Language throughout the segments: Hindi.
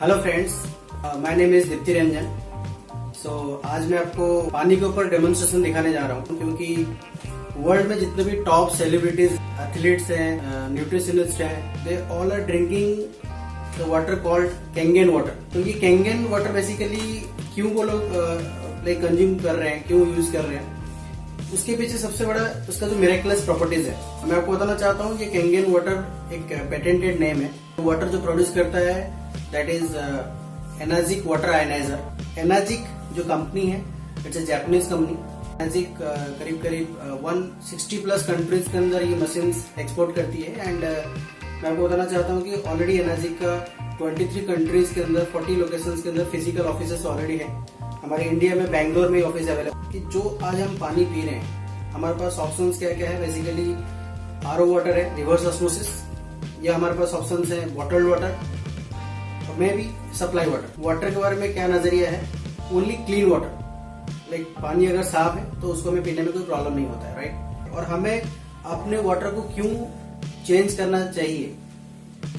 Hello friends, my name is Deepti Ranjan. आज मैं आपको पानी के ऊपर डेमोन्स्ट्रेशन दिखाने जा रहा हूँ, क्योंकि वर्ल्ड में जितने भी टॉप सेलिब्रिटीज, एथलीट्स हैं, न्यूट्रिशनिस्ट हैं, they all are drinking the water called Kangen water. क्योंकि कैंगन वाटर बेसिकली क्यों वो लोग कंज्यूम कर रहे हैं, क्यों यूज कर रहे हैं, उसके पीछे सबसे बड़ा उसका जो मिरेकलस प्रॉपर्टीज है मैं आपको बताना चाहता हूँ। कि कैंगन वाटर एक पेटेंटेड नेम है। वाटर जो प्रोड्यूस करता है that is Enagic water ionizer. Enagic जो कंपनी है, it's a Japanese company. Enagic करीब 160 प्लस कंट्रीज के अंदर ये मशीन एक्सपोर्ट करती है। एंड मैं आपको बताना चाहता हूँ कि ऑलरेडी एनाजिक का 23 कंट्रीज के अंदर 40 लोकेशंस के अंदर फिजिकल ऑफिसेस ऑलरेडी है। हमारे इंडिया में बैंगलोर में ऑफिस अवेलेबल। कि जो आज हम पानी पी रहे हैं, हमारे पास ऑप्शंस क्या क्या है। बेसिकली आरओ वाटर है, रिवर्स ऑस्मोसिस, या हमारे पास ऑप्शंस है बॉटल्ड वाटर और may be supply water. Water के बारे में क्या नजरिया है? Only clean water. पानी अगर साफ है तो उसको हमें पीने में कोई प्रॉब्लम नहीं होता है, राइट। और हमें अपने वाटर को क्यों चेंज करना चाहिए,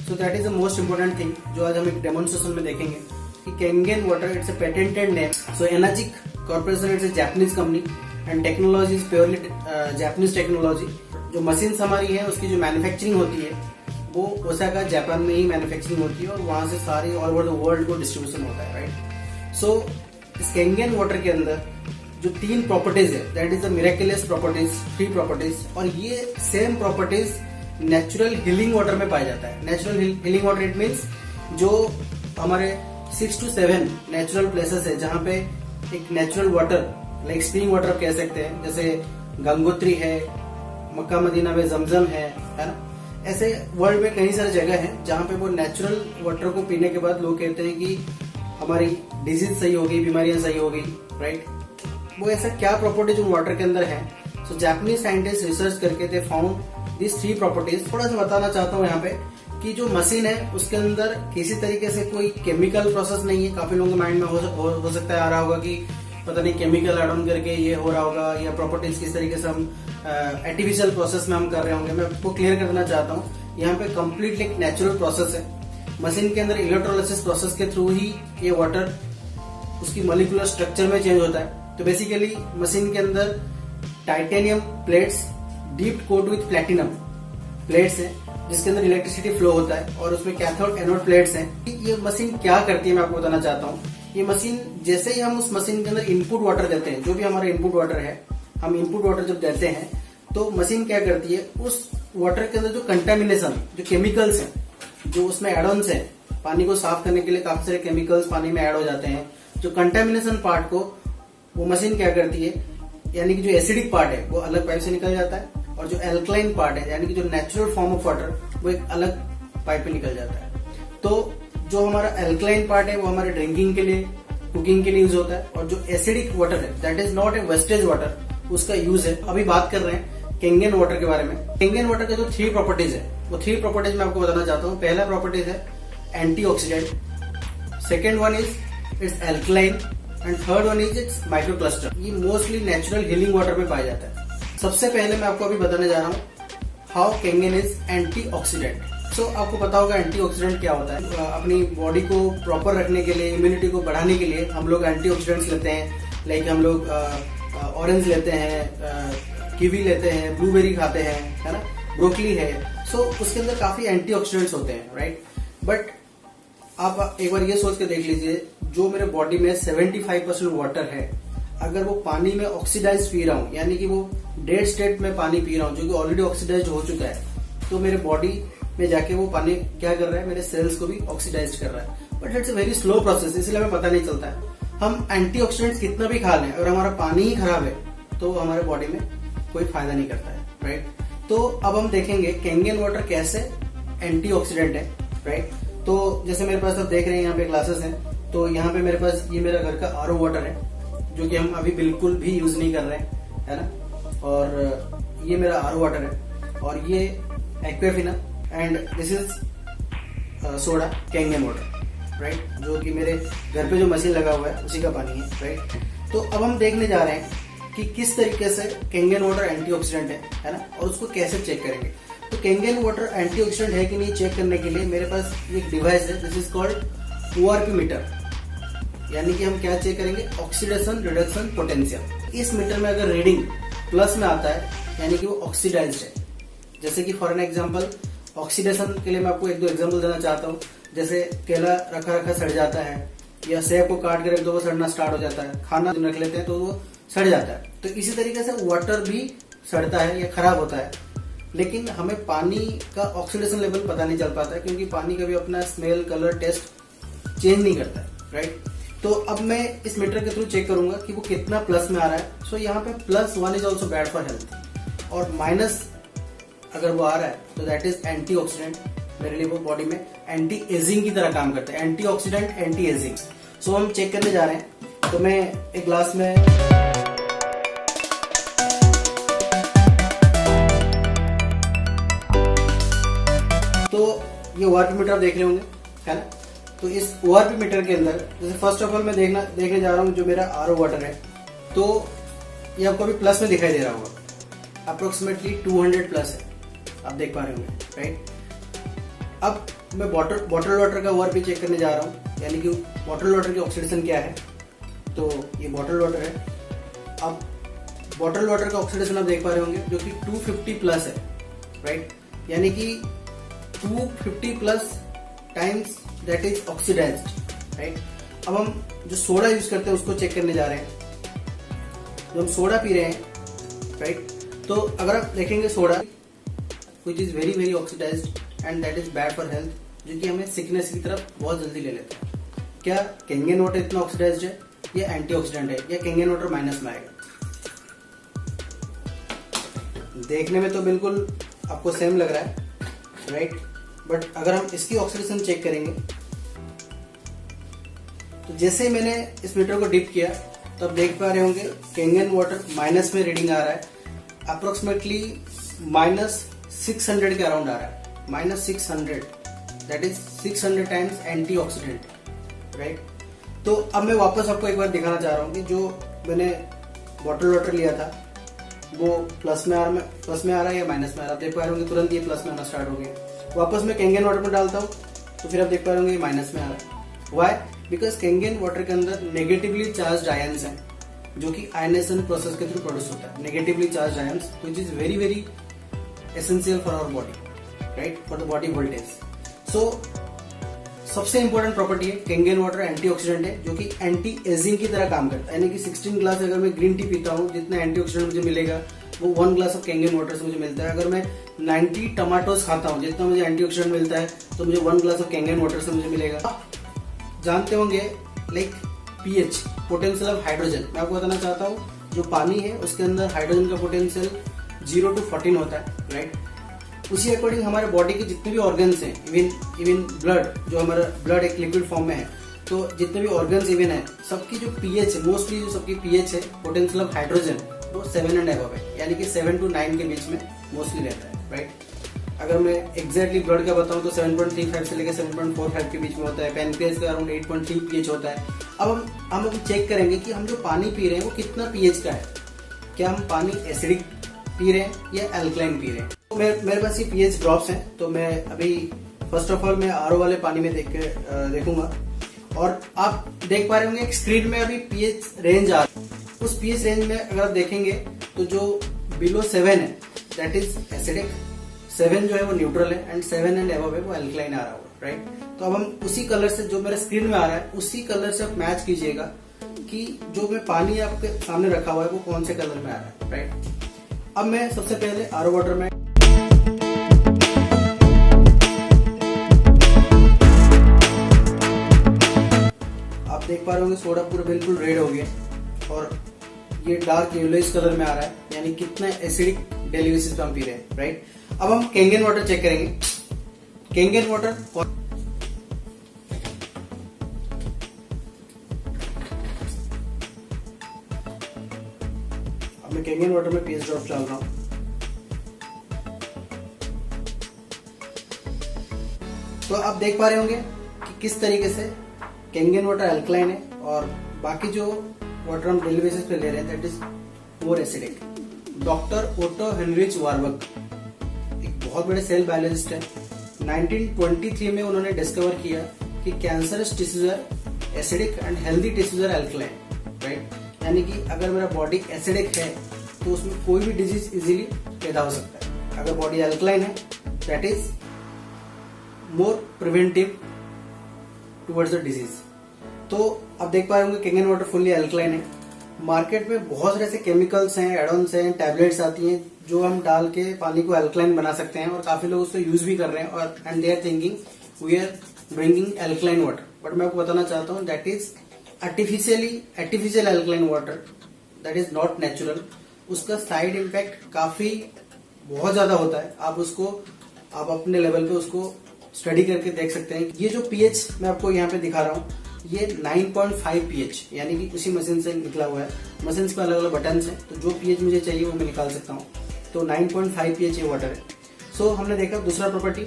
so that is the most important thing जो आज हम एक डेमोन्स्ट्रेशन में देखेंगे। कि Kangen water it's a patented name. So Enagic corporation it's a Japanese company and technology is purely Japanese technology. जो मशीन्स हमारी है उसकी जो मैन्युफैक्चरिंग होती है वो ओसाका जापान में ही मैन्युफैक्चरिंग होती है और वहां से सारी ऑल ओवर द वर्ल्ड को डिस्ट्रीब्यूशन होता है, राइट। सो इस कैंगन वाटर के अंदर जो 3 प्रॉपर्टीज है that is the miracles properties, 3 properties. और ये same properties natural healing water में पाया जाता है। Natural healing water it means जो हमारे 6 to 7 नेचुरल प्लेसेस है जहाँ पे एक natural water like spring water कह सकते हैं, जैसे गंगोत्री है, मक्का मदीना में जमजम है ना। ऐसे वर्ल्ड में कई सारी जगह है जहाँ पे वो नेचुरल वाटर को पीने के बाद लोग कहते हैं कि हमारी डिजीज सही हो गई, बीमारियां सही हो गई, राइट। वो ऐसा क्या प्रॉपर्टीज उन वाटर के अंदर है? सो जापानीज साइंटिस्ट रिसर्च करके दे फाउंड दिस 3 प्रॉपर्टीज। थोड़ा सा बताना चाहता हूँ यहाँ पे कि जो मशीन है उसके अंदर किसी तरीके से कोई केमिकल प्रोसेस नहीं है। काफी लोगों के माइंड में हो सकता है आ रहा होगा कि पता नहीं केमिकल एड ऑन करके ये हो रहा होगा, या प्रॉपर्टीज किस तरीके से हम आर्टिफिशियल प्रोसेस में हम कर रहे होंगे। मैं आपको क्लियर कर देना चाहता हूँ, यहाँ पे कम्प्लीटली एक नेचुरल प्रोसेस है। मशीन के अंदर इलेक्ट्रोलाइसिस प्रोसेस के थ्रू ही ये वाटर उसकी मॉलिक्यूलर स्ट्रक्चर में चेंज होता है। तो बेसिकली मशीन के अंदर titanium plates deep coat with platinum plates है जिसके अंदर इलेक्ट्रिसिटी फ्लो होता है, और उसमें कैथोड एनोड प्लेट्स हैं। ये मशीन क्या करती है मैं आपको बताना चाहता हूँ। ये मशीन जैसे ही हम उस मशीन के अंदर इनपुट वाटर देते हैं, जो भी हमारा इनपुट वाटर है, हम इनपुट वाटर जब देते हैं तो मशीन क्या करती है, उस वाटर के अंदर जो कंटेमिनेशन, जो केमिकल्स हैं, जो उसमें एड ऑन्स है, पानी को साफ करने के लिए काफी सारे केमिकल्स पानी में ऐड हो जाते हैं। जो कंटेमिनेशन पार्ट को वो मशीन क्या करती है, यानी कि जो एसिडिक पार्ट है वो अलग पाइप से निकल जाता है, और जो एल्कलाइन पार्ट है यानी कि जो नेचुरल फॉर्म ऑफ वाटर वो एक अलग पाइप में निकल जाता है। तो जो हमारा एल्कलाइन पार्ट है वो हमारे ड्रिंकिंग के लिए, कुकिंग के लिए यूज होता है, और जो एसिडिक वाटर है that is not a wastage water, उसका यूज है। अभी बात कर रहे हैं कैंगन वाटर के बारे में। कैंगन वाटर के जो 3 प्रॉपर्टीज है वो 3 प्रॉपर्टीज मैं आपको बताना चाहता हूँ। पहला प्रॉपर्टीज है antioxidant, second one is it's alkaline, and third one is it's microcluster. ये मोस्टली नेचुरल हीलिंग वाटर में पाया जाता है। सबसे पहले मैं आपको अभी बताने जा रहा हूँ हाउ कैंगन इज एंटीऑक्सीडेंट। सो आपको पता होगा एंटीऑक्सीडेंट क्या होता है। अपनी बॉडी को प्रॉपर रखने के लिए, इम्यूनिटी को बढ़ाने के लिए हम लोग एंटीऑक्सीडेंट्स लेते हैं। लाइक हम लोग ऑरेंज लेते हैं, कीवी लेते हैं, ब्लूबेरी खाते हैं, है ना, ब्रोकली है। सो उसके अंदर काफी एंटीऑक्सीडेंट्स होते हैं, राइट। बट आप एक बार ये सोच के देख लीजिए, जो मेरे बॉडी में 75% वाटर है, अगर वो पानी में ऑक्सीडाइज पी रहा हूँ, यानी कि वो डेड स्टेट में पानी पी रहा हूँ जो कि ऑलरेडी ऑक्सीडाइज हो चुका है, तो मेरे बॉडी में जाके वो पानी क्या कर रहा है, मेरे सेल्स को भी ऑक्सीडाइज कर रहा है। But it's a very slow process, इसलिए हमें पता नहीं चलता है। हम एंटीऑक्सीडेंट्स कितना भी खा लें, अगर हमारा पानी ही खराब है तो हमारे बॉडी में कोई फायदा नहीं करता है, राइट। तो अब हम देखेंगे कैंगन वाटर कैसे एंटीऑक्सीडेंट है, राइट। तो जैसे मेरे पास आप देख रहे हैं यहाँ पे ग्लासेस हैं, तो यहाँ पे मेरे पास ये मेरा घर का आरओ वाटर है जो कि हम अभी बिल्कुल भी यूज नहीं कर रहे हैं, है ना। और ये मेरा आरओ वाटर है, और ये Aquafina, and this is soda Kangen water, right, जो कि मेरे घर पे जो मशीन लगा हुआ है उसी का पानी है, राइट। तो अब हम देखने जा रहे हैं कि किस तरीके से कैंगन वाटर एंटीऑक्सीडेंट है ना, और उसको कैसे चेक करेंगे। तो कैंगन वाटर एंटीऑक्सीडेंट है कि नहीं चेक करने के लिए मेरे पास एक डिवाइस है, this is called ORP meter, यानी कि हम क्या चेक करेंगे, ऑक्सीडेशन रिडक्शन पोटेंशियल। इस मीटर में अगर रीडिंग प्लस में आता है यानी कि वो ऑक्सीडाइज्ड है। जैसे कि फॉर एन एग्जांपल, ऑक्सीडेशन के लिए मैं आपको एक दो एग्जांपल देना चाहता हूँ। जैसे केला रखा रखा सड़ जाता है, या सेब को काट के रख दो वो सड़ना स्टार्ट हो जाता है, खाना रख लेते हैं तो वो सड़ जाता है। तो इसी तरीके से वाटर भी सड़ता है या खराब होता है। लेकिन हमें पानी का ऑक्सीडेशन लेवल पता नहीं चल पाता है, क्योंकि पानी कभी अपना स्मेल, कलर, टेस्ट चेंज नहीं करता है, राइट। तो अब मैं इस मीटर के थ्रू चेक करूंगा कि वो कितना प्लस में आ रहा है। सो यहाँ पे +1 is also bad for health, और माइनस अगर वो आ रहा है तो दैट इज एंटी ऑक्सीडेंट। मेरे लिए वो बॉडी में एंटी एजिंग की तरह काम करता है, एंटी ऑक्सीडेंट, एंटी एजिंग। सो हम चेक करने जा रहे हैं। तो मैं एक ग्लास में तो ये ORP मीटर आप देख रहे होंगे, है ना। तो इस ORP मीटर के अंदर जैसे फर्स्ट ऑफ ऑल मैं देखने जा रहा हूँ जो मेरा RO वाटर है, तो ये आपको अभी प्लस में दिखाई दे रहा होगा, अप्रोक्सीमेटली 200 प्लस है, आप देख पा रहे होंगे, राइट। अब मैं बॉटल वाटर का ORP चेक करने जा रहा हूँ, यानी कि बॉटल वाटर की ऑक्सीडेशन क्या है। तो ये बॉटल वाटर है। अब बॉटल वाटर का ऑक्सीडेशन आप देख पा रहे होंगे जो कि 250 प्लस है, राइट, यानी कि 250 plus times that is oxidised, right. अब हम जो सोडा यूज करते हैं उसको चेक करने जा रहे हैं। जो हम सोडा पी रहे हैं, राइट, तो अगर आप देखेंगे soda which is very very oxidised and that is bad for health, जो कि हमें सिकनेस की तरफ बहुत जल्दी ले लेता है। क्या कैंगन वाटर इतना ऑक्सीडाइज्ड है या एंटीऑक्सीडेंट है, या कैंगन वाटर माइनस में आएगा? देखने में तो बिल्कुल आपको सेम लग रहा है, राइट, बट अगर हम इसकी ऑक्सीडेशन चेक करेंगे तो जैसे ही मैंने इस मीटर को डिप किया तो आप देख पा रहे होंगे कैंगन वाटर माइनस में रीडिंग आ रहा है, अप्रोक्सीमेटली -600 के अराउंड आ रहा है, -600, that is 600 times anti oxidant, right. तो अब मैं वापस आपको एक बार दिखाना चाह रहा हूँ कि जो मैंने बॉटल वाटर लिया था वो प्लस में आ रहा है या माइनस में आ रहा है। आप देख पा रहे होंगे तुरंत ये प्लस में आना स्टार्ट हो गया। वापस मैं कैंगन वाटर में डालता हूँ तो फिर आप देख पा रहे होंगे ये माइनस में आ रहा है। वाई? बिकॉज कैंगन वाटर के अंदर नेगेटिवली चार्ज आयंस हैं, जो कि आयनेशन प्रोसेस के थ्रू प्रोड्यूस होता है। Negatively charge ions which is very very essential for our body, right, for the body voltage. So सबसे इंपॉर्टेंट प्रॉपर्टी है कैंगन वाटर एंटीऑक्सीडेंट है, जो कि एंटी एजिंग की तरह काम करता है। यानी कि 16 ग्लास अगर मैं ग्रीन टी पीता हूँ, जितना एंटीऑक्सीडेंट मुझे मिलेगा वो 1 ग्लास ऑफ कैंगन वाटर से मुझे मिलता है। अगर मैं 90 टमाटोस खाता हूँ, जितना मुझे एंटीऑक्सीडेंट मिलता है तो मुझे 1 ग्लास ऑफ कैंगन वाटर से मुझे मिलेगा। आप जानते होंगे like pH, potential of hydrogen. मैं आपको बताना चाहता हूँ जो पानी है उसके अंदर हाइड्रोजन का पोटेंशियल 0 to 14 होता है, राइट। उसी अकॉर्डिंग हमारे बॉडी के जितने भी ऑर्गन्स हैं, इवन ब्लड, जो हमारा ब्लड एक लिक्विड फॉर्म में है, तो जितने भी ऑर्गन्स इवन है सबकी जो पीएच है, मोस्टली जो सबकी पीएच है पोटेंशियल ऑफ हाइड्रोजन वो 7 and above है, यानी कि 7 to 9 के बीच में मोस्टली रहता है, राइट। अगर मैं एग्जैक्टली ब्लड का बताऊं तो 7.35 से लेकर 7.45 के बीच में होता है। पैनक्रियाज का अराउंड 8.3 पीएच होता है। अब हम चेक करेंगे कि हम जो पानी पी रहे हैं वो कितना पीएच का है। क्या हम पानी एसिडिक पी रहे हैं या एल्कलाइन पी रहे हैं? तो मेरे पास ये पीएच ड्रॉप्स हैं, तो मैं अभी फर्स्ट ऑफ ऑल मैं आरओ वाले पानी में देखूंगा, और आप देख पा रहे होंगे एक स्क्रीन में अभी पीएच रेंज आ रहा है। उस पीएच रेंज में अगर आप देखेंगे तो जो बिलो 7 है दैट इज एसिडिक, 7 जो है वो न्यूट्रल है, एंड 7 and above है वो एल्कलाइन आ रहा होगा, राइट। तो अब हम उसी कलर से, जो मेरे स्क्रीन में आ रहा है उसी कलर से आप मैच कीजिएगा कि जो मैं पानी आपके सामने रखा हुआ है वो कौन से कलर में आ रहा है, राइट। अब मैं सबसे पहले आरओ वाटर में आप देख पा रहे होंगे सोडा पूरा बिल्कुल रेड हो गया और ये डार्क येलोइश कलर में आ रहा है, यानी कितना एसिडिक डेरिवेशन पे हम पी रहे हैं, राइट। अब हम कैंगन वाटर चेक करेंगे। कैंगन वाटर अब मैं कैंगन वाटर में पीएच ड्रॉप डाल रहा हूं। तो आप देख पा रहे होंगे कि किस तरीके से कैंगन वाटर अल्कलाइन है और बाकी जो वाटर हम डेली बेसिस पे ले रहे हैं that is more acidic. Doctor Otto Heinrich Warburg एक बहुत बड़े सेल बायोलॉजिस्ट है। 1923 में उन्होंने डिस्कवर किया कि cancerous tissues are acidic and healthy tissues are alkaline, right. यानी कि अगर मेरा बॉडी एसिडिक है तो उसमें कोई भी डिजीज इजीली पैदा हो सकता है। अगर बॉडी एल्कलाइन है that is more preventive towards the disease. तो आप देख पा रहे होंगे कैंगन वाटर फुल्ली एल्कलाइन है। मार्केट में बहुत सारे ऐसे केमिकल्स हैं, एडॉन्स हैं, टैबलेट्स आती हैं जो हम डाल के पानी को एल्कलाइन बना सकते हैं और काफी लोग उसको यूज भी कर रहे हैं और and they are thinking we are drinking alkaline water. But मैं आपको बताना चाहता हूँ that is artificial alkaline water, that is not natural. उसका साइड इम्पैक्ट काफी बहुत ज्यादा होता है। आप अपने लेवल पे उसको स्टडी करके देख सकते हैं। ये जो पीएच मैं आपको यहाँ पे दिखा रहा हूँ ये 9.5 पीएच यानी कि उसी मशीन से निकला हुआ है। मशीन पे अलग अलग बटन हैं तो जो पीएच मुझे चाहिए वो मैं निकाल सकता हूँ। तो 9.5 पीएच ये वाटर है। सो हमने देखा दूसरा property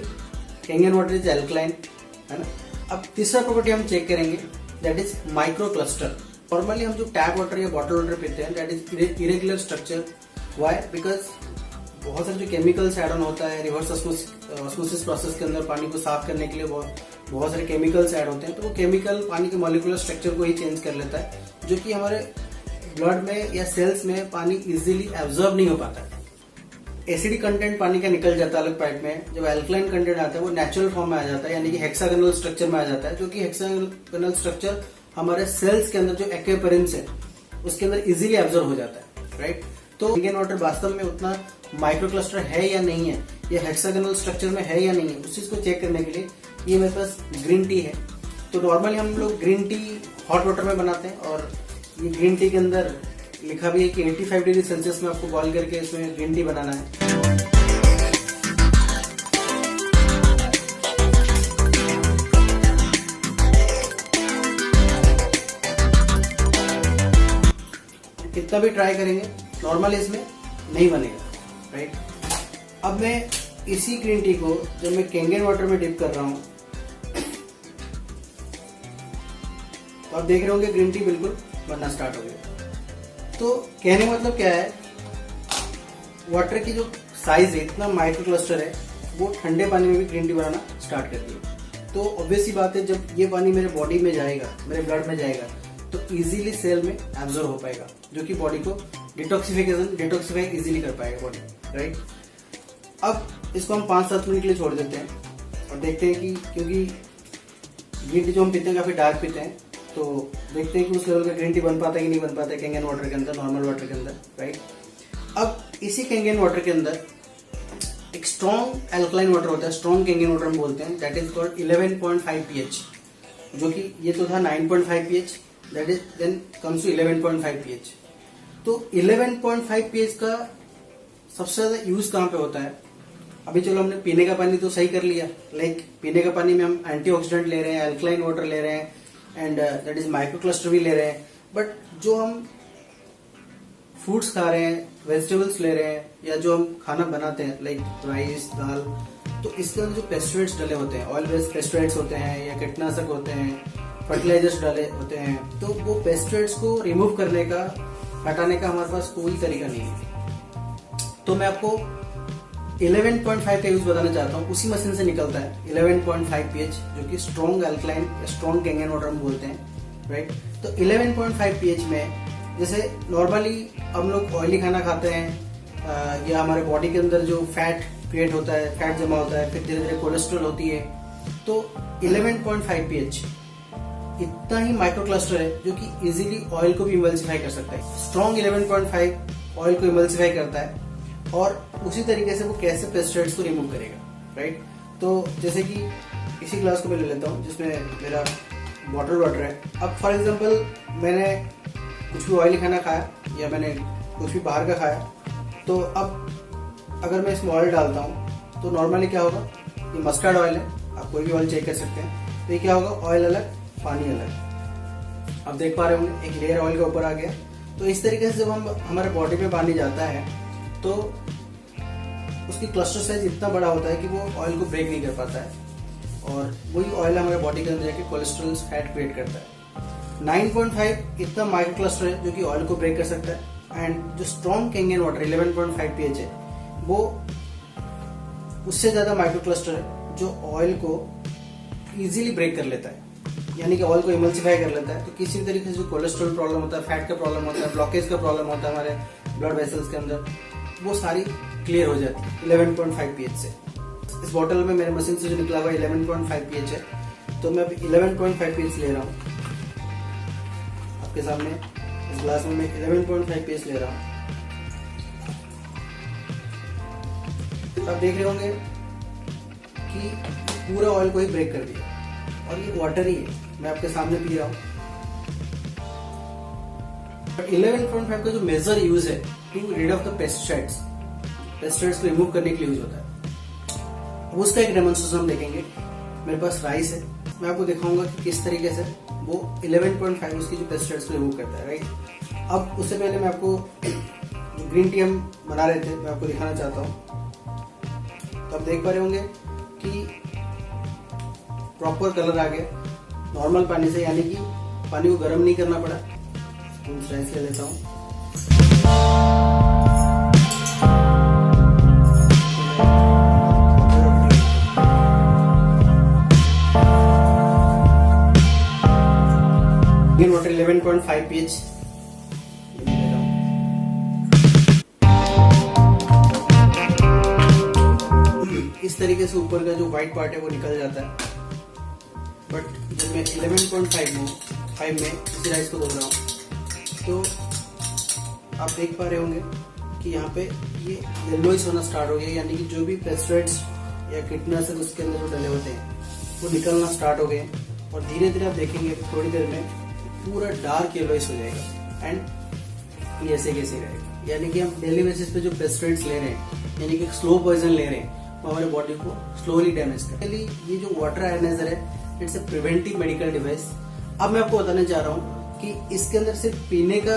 Kangen water is alkaline, है ना। अब तीसरा प्रॉपर्टी हम चेक करेंगे that is micro cluster. Normally हम जो टैप वाटर या बॉटल वाटर पीते हैं that is irregular structure. Why? Because बहुत सारे जो केमिकल्स ऐड ऑन होता है रिवर्स ऑस्मोसिस प्रोसेस के अंदर पानी को साफ करने के लिए बहुत सारे केमिकल्स ऐड होते हैं। तो वो केमिकल पानी के मॉलिक्यूलर स्ट्रक्चर को ही चेंज कर लेता है जो कि हमारे ब्लड में या सेल्स में पानी इजीली एब्जॉर्ब नहीं हो पाता है। एसिडिक कंटेंट पानी का निकल जाता है अलग पार्ट में। जब एल्कलाइन कंटेंट आता है वो नेचुरल फॉर्म में आ जाता है यानी कि हेक्सागोनल स्ट्रक्चर में आ जाता है, जो कि हेक्सागोनल स्ट्रक्चर हमारे सेल्स के अंदर जो एक्वेपरेंस है उसके अंदर इजीली एब्जॉर्ब हो जाता है, राइट। तो कैंगन वाटर वास्तव में उतना माइक्रो क्लस्टर है या नहीं है, या हेक्सागोनल स्ट्रक्चर में है या नहीं है, उस चीज को चेक करने के लिए ये मेरे पास ग्रीन टी है। तो नॉर्मली हम लोग ग्रीन टी हॉट वाटर में बनाते हैं और ये ग्रीन टी के अंदर लिखा भी है कि 85 डिग्री सेल्सियस में आपको बॉईल करके इसमें ग्रीन टी बनाना है। कितना भी ट्राई करेंगे नॉर्मली इसमें नहीं बनेगा, राइट। अब मैं इसी ग्रीन टी को जब मैं कैंगन वाटर में डिप कर रहा हूं तो आप देख रहे होंगे ग्रीन टी बिल्कुल बनना स्टार्ट हो गया। तो कहने का मतलब क्या है, वाटर की जो साइज है इतना माइक्रो क्लस्टर है वो ठंडे पानी में भी ग्रीन टी बनाना स्टार्ट करती है। तो ऑब्वियस सी बात है जब ये पानी मेरे बॉडी में जाएगा, मेरे ब्लड में जाएगा तो इजीली सेल में एब्जॉर्ब हो पाएगा, जो कि बॉडी को डिटॉक्सिफाई इजीली कर पाएगा बॉडी, राइट। अब इसको हम 5-7 मिनट के लिए छोड़ देते हैं और देखते हैं कि क्योंकि ग्रीन टी जो हम पीते हैं काफी डार्क पीते हैं तो देखते हैं कि उस लेवल का ग्रीन टी बन पाता है कि नहीं बन पाता है कैंगन वाटर के अंदर, नॉर्मल वाटर के अंदर, राइट। अब इसी कैंगन वाटर के अंदर एक स्ट्रॉन्ग एल्कलाइन वाटर होता है, स्ट्रॉन्ग कैंगन वाटर हम बोलते हैं, दैट इज कॉल्ड 11.5 पीएच, जो कि ये तो था 9.5 pH, that is then comes to 11.5 pH. तो 11.5 पीएच का सबसे ज्यादा यूज कहाँ पे होता है? अभी चलो हमने पीने का पानी तो सही कर लिया, लाइक पीने का पानी में हम एंटीऑक्सीडेंट ले रहे हैं, एल्कलाइन वाटर ले रहे हैं and that is micro cluster भी ले रहे हैं। बट जो हम फ्रूट्स खा रहे हैं, वेजिटेबल्स ले रहे हैं, या जो हम खाना बनाते हैं लाइक राइस, दाल, तो इसके अंदर जो पेस्टिसाइड्स डले होते हैं, ऑयल बेस्ड पेस्टिसाइड्स होते हैं या कीटनाशक होते हैं, फर्टिलाइजर्स डाले होते हैं, तो वो पेस्टिसाइड्स को रिमूव करने का, हटाने का हमारे पास कोई तरीका नहीं है। तो मैं आपको 11.5 का यूज बताना चाहता हूँ, उसी मशीन से निकलता है 11.5 पीएच, जो कि स्ट्रॉन्ग एल्कलाइन या स्ट्रॉन्ग कैंगन वाटर हम बोलते हैं, राइट। तो 11.5 पीएच में जैसे नॉर्मली हम लोग ऑयली खाना खाते हैं या हमारे बॉडी के अंदर जो फैट क्रिएट होता है, फैट जमा होता है, फिर धीरे धीरे कोलेस्ट्रॉल होती है, तो 11.5 पीएच इतना ही माइक्रो क्लस्टर है जो कि इजीली ऑयल को भी इमल्सिफाई कर सकता है। स्ट्रॉन्ग 11.5 ऑयल को इमल्सिफाई करता है और उसी तरीके से वो कैसे पेस्टिसाइड्स को रिमूव करेगा, राइट। तो जैसे कि इसी ग्लास को मैं ले लेता हूँ जिसमें मेरा बॉटल वाटर है। अब फॉर एग्जांपल मैंने कुछ भी ऑयली खाना खाया या मैंने कुछ भी बाहर का खाया, तो अब अगर मैं इसमें ऑयल डालता हूँ तो नॉर्मली क्या होगा, ये मस्टर्ड ऑयल है, आप कोई भी ऑयल चेक कर सकते हैं। तो ये क्या होगा, ऑयल अलग पानी अलग। अब देख पा रहे होंगे एक लेयर ऑयल के ऊपर आ गया। तो इस तरीके से जब हम हमारे बॉडी में पानी जाता है तो उसकी क्लस्टर साइज इतना बड़ा होता है कि वो ऑयल को ब्रेक नहीं कर पाता है और वही ऑयल हमारे बॉडी के अंदर जाके कोलेस्ट्रॉल फैट क्रिएट करता है। 9.5 इतना माइक्रो क्लस्टर है जो कि ऑयल को ब्रेक कर सकता है एंड जो स्ट्रॉन्ग कैंगन वाटर 11.5 पीएच है वो उससे ज्यादा माइक्रो क्लस्टर है जो ऑयल को इजीली ब्रेक कर लेता है। यानी कि ऑयल को इमल्सिफाई कर लेता है। तो किसी भी तरीके से जो कोलेस्ट्रॉल प्रॉब्लम होता है, फैट का प्रॉब्लम होता है, ब्लॉकेज का प्रॉब्लम होता है हमारे ब्लड वेसल्स के अंदर, वो सारी क्लियर हो जाती है 11.5 pH से। इस बॉटल में मेरे मशीन से जो निकला हुआ 11.5 pH है, तो मैं अभी 11.5 pH ले रहा हूँ आपके सामने। इस ग्लास में मैं 11.5 pH ले रहा हूँ। तो आप देख रहे होंगे कि पूरा ऑयल को ही ब्रेक कर दिया, और ये वाटर ही है, मैं आपके सामने पी रहा हूँ। 11.5 का जो मेजर यूज है to rid of the pesticides को रिमूव करने के लिए यूज होता है। उसका एक डेमोन्स्ट्रेशन हम देखेंगे। मेरे पास राइस है, मैं आपको दिखाऊंगा कि किस तरीके से वो 11.5 उसकी जो पेस्टिसाइड्स को रिमूव करता है, राइट। अब उससे पहले मैं आपको जो ग्रीन टी हम बना रहे थे, मैं आपको दिखाना चाहता हूँ। तो आप देख पा रहे होंगे कि प्रॉपर कलर आ गया नॉर्मल पानी से, यानी कि पानी को गर्म नहीं करना पड़ा। राइस ले लेता हूँ। वाटर 11.5 pH इस तरीके से ऊपर का जो व्हाइट पार्ट है वो निकल जाता है। बट जब मैं 11.5 में इसी राइस को धो रहा हूँ, तो आप देख पा रहे होंगे कि यहाँ पे ये येलोइश होना स्टार्ट हो गया, यानी कि जो भी पेस्टिसाइड्स या कीटनाशक उसके अंदर जो डले होते हैं वो निकलना स्टार्ट हो गए। और धीरे धीरे आप देखेंगे थोड़ी देर में पूरा डार्क येलोइश हो जाएगा एंड ये ऐसे कैसे रहेगा। यानी कि हम डेली बेसिस पे जो पेस्टिसाइड्स ले रहे हैं, यानी कि स्लो पॉइजन ले रहे हैं, वो हमारे बॉडी को स्लोली डैमेज कर। ये जो वाटर आयनाइजर है, it's a preventive medical device. अब मैं आपको बताने जा रहा हूँ कि इसके अंदर सिर्फ पीने का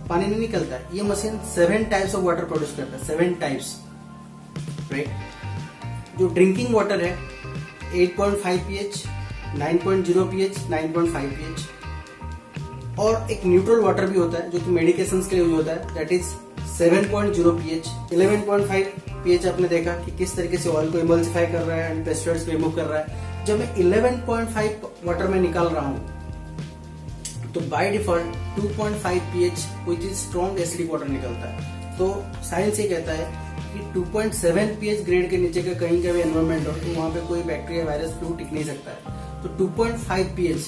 पानी नहीं निकलता है, ये machine 7 types of water produce करता है, 7 टाइप्स, राइट। जो ड्रिंकिंग वाटर है 8.5 pH, 9.0 pH, 9.5 pH, और एक न्यूट्रल वाटर भी होता है जो कि मेडिकेशंस के लिए यूज होता है, दैट इज 7.0 pH। 11.5 pH आपने देखा कि किस तरीके से ऑयल को इमल्सिफाई कर रहा है एंड पेस्टिसाइड्स को रिमूव कर रहा है। जब मैं 11.5 वाटर में निकाल रहा हूँ, तो by default 2.5 pH which is strong acidic water निकलता है। तो साइंस ये कहता है कि 2.7 pH ग्रेड के नीचे का कहीं का भी एनवायरमेंट हो तो वहां पे कोई बैक्टीरिया, वायरस, फ्लू टिक नहीं सकता है। तो 2.5 pH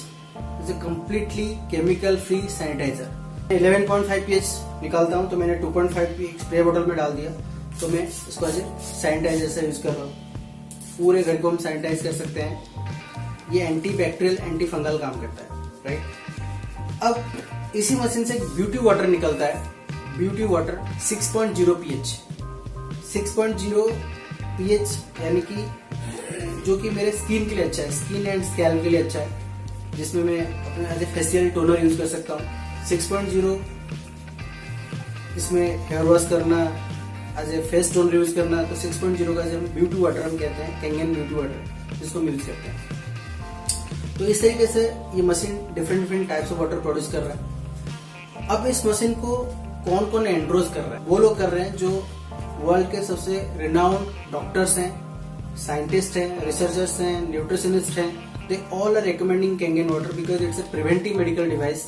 is a completely chemical free sanitiser. 11.5 pH निकालता हूं, तो मैंने 2.5 pH स्प्रे बोतल में डाल दिया, तो मैं इसको एज सैनिटाइजर से यूज कर रहा हूँ। पूरे घर को हम सैनिटाइज कर सकते हैं। ये एंटी बैक्टीरियल, एंटी फंगल काम करता है, राइट। अब इसी मशीन से ब्यूटी वाटर निकलता है, ब्यूटी वाटर 6.0 pH, 6.0 pH, यानी कि जो कि मेरे स्किन के लिए अच्छा है, स्किन एंड स्कैल्प के लिए अच्छा है, जिसमें मैं अपने as a facial toner use कर सकता हूँ। 6.0 इसमें हेयर वॉश करना, as a face toner use करना, तो 6.0 का जब ब्यूटी वाटर हम कहते हैं, कैंगन ब्यूटी वाटर, जिसको यूज करते हैं। तो इस तरीके से ये machine different types of water produce कर रहा है। अब इस मशीन को कौन कौन एंड्रोज कर रहा है? वो लोग कर रहे हैं जो वर्ल्ड के सबसे रिनाउंड डॉक्टर्स हैं, साइंटिस्ट हैं, रिसर्चर्स हैं, न्यूट्रिशनिस्ट हैं। They all are recommending Kangen water because it's a preventive medical device.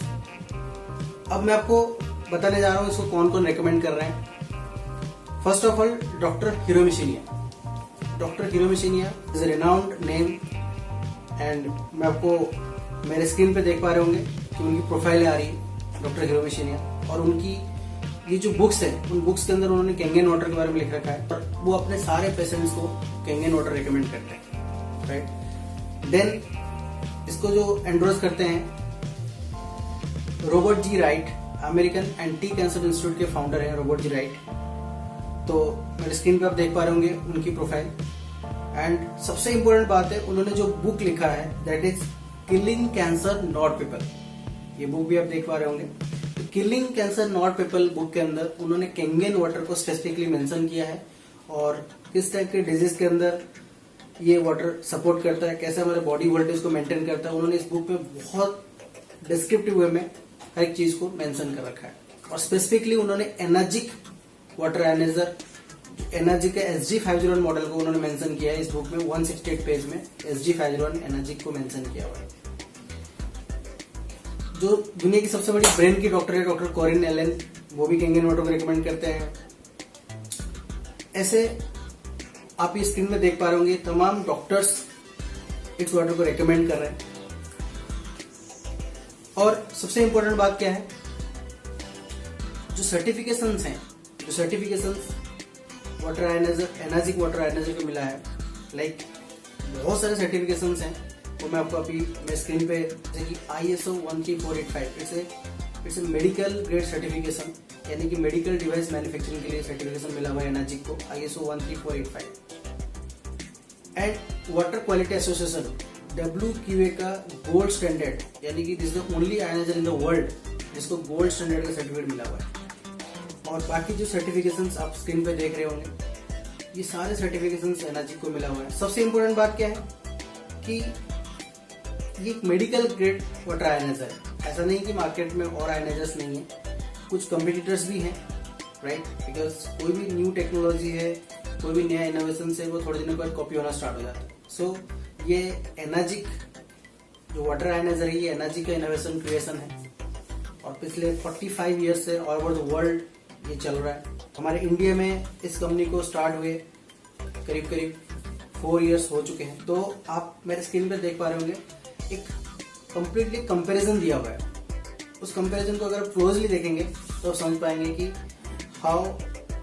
अब मैं आपको बताने जा रहा हूँ इसको कौन कौन रिकमेंड कर रहे हैं। First of all, doctor Hiromi Shinya. Doctor Hiromi Shinya is a renowned name and मैं आपको मेरे स्क्रीन पे देख पा रहे होंगे कि उनकी प्रोफाइल आ रही है, डॉक्टर हिरोमिशिनिया। और उनकी ये जो बुक्स है, उन बुक्स के अंदर उन्होंने कैंगन वाटर के बारे में लिख रखा है और वो अपने सारे पेशेंट्स को कैंगन वाटर रिकमेंड करते हैं, राइट। देन इसको जो एंडोर्स करते हैं Robert G Wright, American anti cancer institute के फाउंडर हैं रॉबर्ट जी राइट। तो मेरे स्क्रीन पे आप देख पा रहे होंगे उनकी प्रोफाइल। एंड सबसे इंपॉर्टेंट बात है, उन्होंने जो बुक लिखा है that is killing cancer not people. ये बुक भी आप देख पा रहे होंगे। Killing cancer not people book के अंदर उन्होंने कैंगन वाटर को स्पेसिफिकली मेंशन किया है और किस टाइप के डिजीज के अंदर ये वाटर सपोर्ट करता है, कैसे हमारे बॉडी वोल्टेज को मेंटेन करता है। उन्होंने इस बुक में बहुत डिस्क्रिप्टिव वे में हर एक चीज को मेंशन कर रखा है। और स्पेसिफिकली उन्होंने एनर्जिक वाटर आयनाइजर, एनर्जी के SG501 मॉडल को उन्होंने मेंशन किया है इस बुक में 168 पेज में। SG501 एनर्जिक को मेंशन किया हुआ है। जो दुनिया की सबसे बड़ी ब्रेन की डॉक्टर है, डॉक्टर कॉरिन एलन, वो भी कैंगन वाटर को रिकमेंड करते हैं। ऐसे आप ये स्क्रीन में देख पा रहे होंगे तमाम डॉक्टर्स इस वाटर को रिकमेंड कर रहे हैं। और सबसे इंपॉर्टेंट बात क्या है, जो सर्टिफिकेशंस हैं, जो certifications water ionizer, Enagic water ionizer को मिला है, लाइक बहुत सारे सर्टिफिकेशंस हैं, वो मैं आपको अभी मैं स्क्रीन पे, जैसे कि ISO 13485 it's a medical grade certification, यानी कि मेडिकल डिवाइस मैन्युफैक्चरिंग के लिए सर्टिफिकेशन मिला हुआ है एनाजिक को, ISO 13485। And water quality association WQA का गोल्ड स्टैंडर्ड, यानी कि this the only ioniser in the world जिसको गोल्ड स्टैंडर्ड का सर्टिफिकेट मिला हुआ है। और बाकी जो सर्टिफिकेशंस आप स्क्रीन पे देख रहे होंगे, ये सारे सर्टिफिकेशंस एनाजिक को मिला हुआ है। सबसे इंपॉर्टेंट बात क्या है कि ये एक मेडिकल ग्रेड वाटर आयनाइजर है। ऐसा नहीं कि मार्केट में और आयनाइजर्स नहीं है, कुछ कंपिटिटर्स भी हैं, राइट, बिकॉज कोई भी न्यू टेक्नोलॉजी है, कोई भी नया इनोवेशन से वो थोड़े दिनों बाद कॉपी होना स्टार्ट हो जाता है। सो ये एनाजिक जो वाटर आयनाइजर है, ये एनाजिक का इनोवेशन क्रिएशन है और पिछले 45 ईयर्स से ऑल ओवर द वर्ल्ड ये चल रहा है। हमारे इंडिया में इस कंपनी को स्टार्ट हुए करीब 4 ईयर्स हो चुके हैं। तो आप मेरे स्क्रीन पर देख पा रहे होंगे एक कंप्लीटली कंपैरिजन दिया हुआ है। उस कंपैरिजन को अगर आप क्लोजली देखेंगे तो आप समझ पाएंगे कि how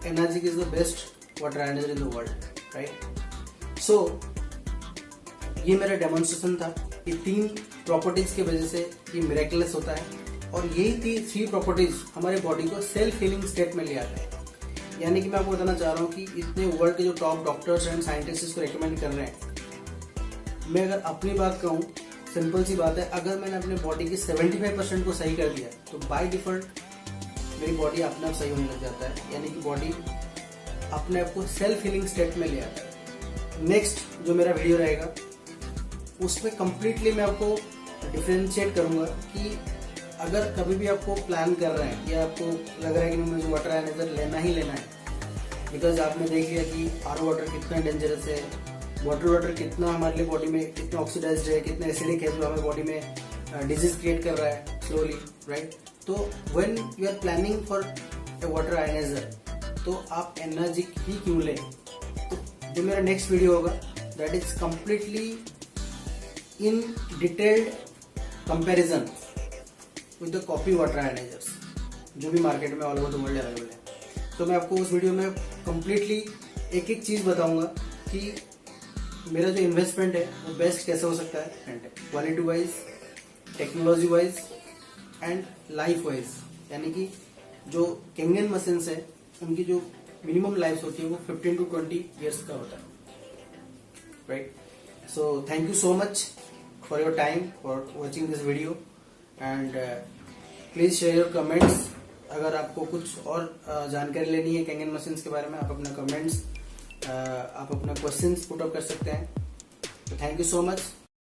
Enagic is the best water ionizer in the world, right. So ये मेरा डेमोन्स्ट्रेशन था। ये 3 प्रॉपर्टीज की वजह से ये मिरेकलस होता है और यही 3 प्रॉपर्टीज हमारे बॉडी को सेल्फ हीलिंग स्टेट में ले आते हैं। यानी कि मैं आपको बताना चाह रहा हूँ कि इतने वर्ल्ड के जो टॉप डॉक्टर्स एंड साइंटिस्ट इसको रिकमेंड कर रहे हैं। मैं अगर अपनी बात कहूँ, सिंपल सी बात है, अगर मैंने अपने बॉडी की 75% को सही कर दिया तो बाय डिफॉल्ट मेरी बॉडी अपने आप सही होने लग जाता है, यानी कि बॉडी अपने आप को सेल्फ हीलिंग स्टेट में ले आता है। नेक्स्ट जो मेरा वीडियो रहेगा उसमें कंप्लीटली मैं आपको डिफरेंशिएट करूंगा कि अगर कभी भी आपको प्लान कर रहे हैं या आपको लग रहा है कि मुझे वाटर आयनाइजर लेना ही लेना है, बिकॉज आपने देख लिया कि आरओ वाटर कितना डेंजरस है, वाटर कितना हमारे लिए बॉडी में कितना ऑक्सीडाइज्ड है, कितना एसिडिक है, जो हमारे बॉडी में डिजीज क्रिएट कर रहा है स्लोली, राइट। तो when you are planning for a water ionizer तो आप एनाजिक ही क्यों लें। तो जो मेरा नेक्स्ट वीडियो होगा that is completely in detailed comparison with the copy water ionizers जो भी मार्केट में all over the world available है। तो मैं आपको उस वीडियो में कंप्लीटली एक एक चीज बताऊंगा कि मेरा जो इन्वेस्टमेंट है वो बेस्ट कैसे हो सकता है, and quality wise, technology wise and life wise, यानी कि जो कैंगन मशीन्स है उनकी जो मिनिमम लाइफ होती है वो 15 to 20 ईयर्स का होता है, right. So thank you so much for your time, for watching this video and please share your comments. अगर आपको कुछ और जानकारी लेनी है कैंगन मशीन्स के बारे में, आप अपना कमेंट्स, आप अपना क्वेश्चंस पुट अप कर सकते हैं। तो थैंक यू सो मच।